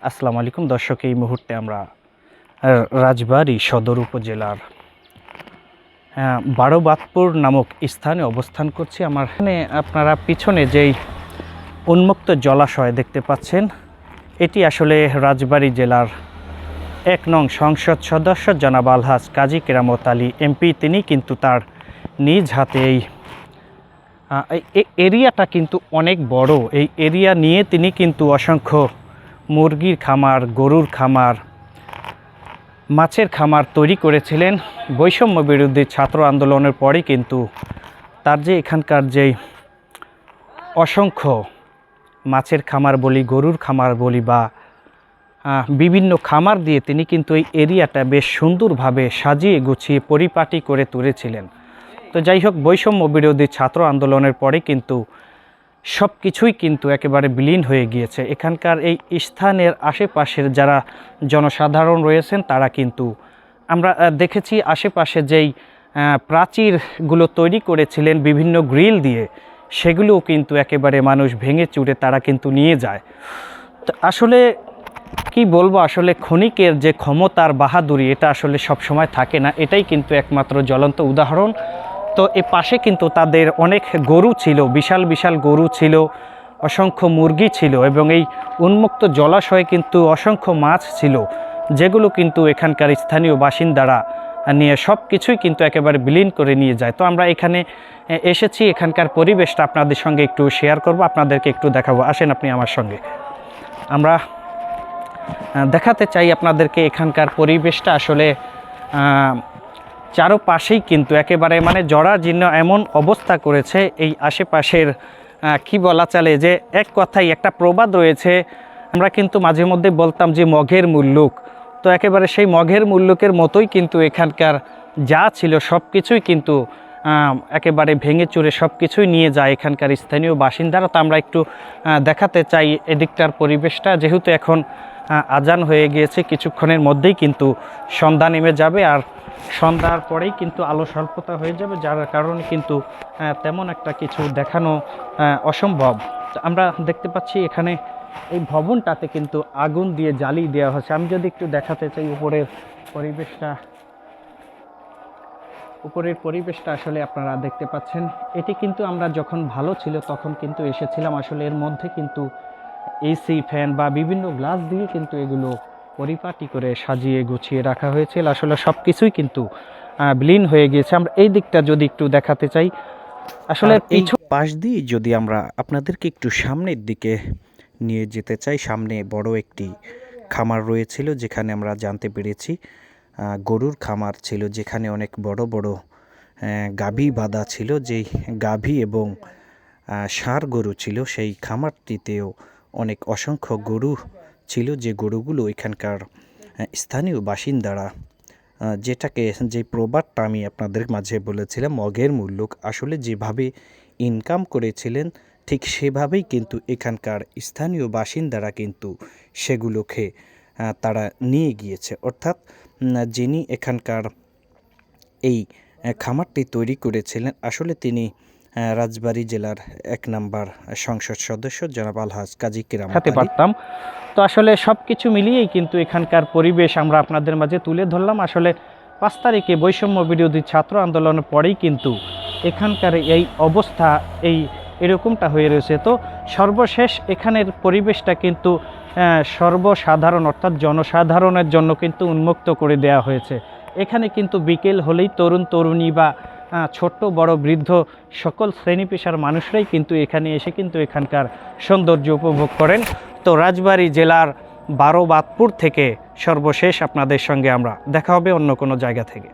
আসসালামু আলাইকুম দর্শক, এই মুহূর্তে আমরা রাজবাড়ী সদর উপজেলার বারোবাদপুর নামক স্থানে অবস্থান করছি। আমার এখানে আপনারা পিছনে যেই উন্মুক্ত জলাশয় দেখতে পাচ্ছেন, এটি আসলে রাজবাড়ী জেলার ১ নং সংসদ সদস্য জনাব আলহাজ কাজী কেরামত আলী এমপি, তিনি কিন্তু তার নিজ হাতে এই এরিয়াটা কিন্তু অনেক বড়। এই এরিয়া নিয়ে তিনি কিন্তু অসংখ্য মুরগির খামার, গরুর খামার, মাছের খামার তৈরি করেছিলেন। বৈষম্য বিরোধী ছাত্র আন্দোলনের পরে কিন্তু তার যে এখানকার যেই অসংখ্য মাছের খামার বলি, গরুর খামার বলি বা বিভিন্ন খামার দিয়ে তিনি কিন্তু এই এরিয়াটা বেশ সুন্দরভাবে সাজিয়ে গুছিয়ে পরিপাটি করে তুলেছিলেন। তো যাই হোক, বৈষম্য বিরোধী ছাত্র আন্দোলনের পরে কিন্তু সব কিছুই কিন্তু একেবারে বিলীন হয়ে গিয়েছে। এখানকার এই স্থানের আশেপাশের যারা জনসাধারণ রয়েছেন তারা কিন্তু আমরা দেখেছি আশেপাশে যেই প্রাচীরগুলো তৈরি করেছিলেন বিভিন্ন গ্রিল দিয়ে, সেগুলোও কিন্তু একেবারে মানুষ ভেঙে চুরে তারা কিন্তু নিয়ে যায়। তো আসলে কি বলবো, আসলে ক্ষণিকের যে ক্ষমতার বাহাদুরি, এটা আসলে সব সময় থাকে না। এটাই কিন্তু একমাত্র জ্বলন্ত উদাহরণ। তো এ পাশে কিন্তু তাদের অনেক গরু ছিল, বিশাল বিশাল গরু ছিল, অসংখ্য মুরগি ছিল এবং এই উন্মুক্ত জলাশয়ে কিন্তু অসংখ্য মাছ ছিল, যেগুলো কিন্তু এখানকার স্থানীয় বাসিন্দারা নিয়ে সব কিছুই কিন্তু একেবারে বিলীন করে নিয়ে যায়। তো আমরা এখানে এসেছি, এখানকার পরিবেশটা আপনাদের সঙ্গে একটু শেয়ার করব, আপনাদেরকে একটু দেখাবো। আসেন আপনি আমার সঙ্গে, আমরা দেখাতে চাই আপনাদেরকে এখানকার পরিবেশটা। আসলে চারপাশেই কিন্তু একেবারে মানে জরাজীর্ণ এমন অবস্থা করেছে এই আশেপাশের। কি বলা চলে যে এক কথাই একটা প্রবাদ রয়েছে, আমরা কিন্তু মাঝে মধ্যে বলতাম যে মঘের মুল্লুক। তো একেবারে সেই মঘের মুল্লুকের মতোই কিন্তু এখানকার যা ছিল সব কিছুই কিন্তু একেবারে ভেঙে চুরে সব কিছুই নিয়ে যায় এখানকার স্থানীয় বাসিন্দারা। তো আমরা একটু দেখাতে চাই এদিকটার পরিবেশটা, যেহেতু এখন আজান হয়ে গিয়েছে, কিছুক্ষণের মধ্যেই কিন্তু সন্ধ্যা নেমে যাবে, আর সন্ধ্যার পরেই কিন্তু আলো স্বল্পতা হয়ে যাবে, যার কারণে কিন্তু তেমন একটা কিছু দেখানো অসম্ভব। আমরা দেখতে পাচ্ছি এখানে এই ভবনটাতে কিন্তু আগুন দিয়ে জ্বালিয়ে দেওয়া হচ্ছে। আমি যদি একটু দেখাতে চাই উপরের পরিবেশটা আসলে আপনারা দেখতে পাচ্ছেন। এটি কিন্তু আমরা যখন ভালো ছিল তখন কিন্তু এসেছিলাম। আসলে এর মধ্যে কিন্তু এসি, ফ্যান বা বিভিন্ন গ্লাস দিয়ে কিন্তু এগুলো পরিপাটি করে সাজিয়ে গুছিয়ে রাখা হয়েছিল। আসলে সব কিছুই কিন্তু বিলীন হয়ে গিয়েছে। আমরা এই দিকটা যদি একটু দেখাতে চাই, আসলে এই পাশ দিয়ে যদি আমরা আপনাদেরকে একটু সামনের দিকে নিয়ে যেতে চাই, সামনে বড় একটি খামার রয়েছিল, যেখানে আমরা জানতে পেরেছি গরুর খামার ছিল, যেখানে অনেক বড় বড় গাভী বাঁধা ছিল। যেই গাভী এবং ষাঁড় গরু ছিল, সেই খামারটিতেও অনেক অসংখ্য গরু ছিল, যে গরুগুলো এখানকার স্থানীয় বাসিন্দারা, যে প্রবাদটা আমি আপনাদের মাঝে বলেছিলাম মঘের মুল্লুক, আসলে যেভাবে ইনকাম করেছিলেন ঠিক সেভাবেই কিন্তু এখানকার স্থানীয় বাসিন্দারা কিন্তু সেগুলোকে তারা নিয়ে গিয়েছে। অর্থাৎ যিনি এখানকার এই খামারটি তৈরি করেছিলেন, আসলে তিনি রাজবাড়ী জেলার ১ নম্বর সংসদ সদস্য জনাব আলহাজ কাজী কেরামত আলী পারতাম। তো আসলে সব কিছু মিলিয়েই কিন্তু এখানকার পরিবেশ আমরা আপনাদের মাঝে তুলে ধরলাম। আসলে ৫ তারিখে বৈষম্য বিরোধী ছাত্র আন্দোলনের পরেই কিন্তু এখানকার এই অবস্থা এরকমটা হয়ে রয়েছে। তো সর্বশেষ এখানের পরিবেশটা কিন্তু সর্বসাধারণ অর্থাৎ জনসাধারণের জন্য কিন্তু উন্মুক্ত করে দেওয়া হয়েছে। এখানে কিন্তু বিকেল হলেই তরুণ তরুণী বা ছোট্ট বড় বৃদ্ধ সকল শ্রেণী পেশার মানুষরাই কিন্তু এখানে এসে কিন্তু এখানকার সৌন্দর্য উপভোগ করেন। তো রাজবাড়ী জেলার বারোবাদপুর থেকে সর্বশেষ আপনাদের সঙ্গে আমরা দেখা হবে অন্য কোনো জায়গা থেকে।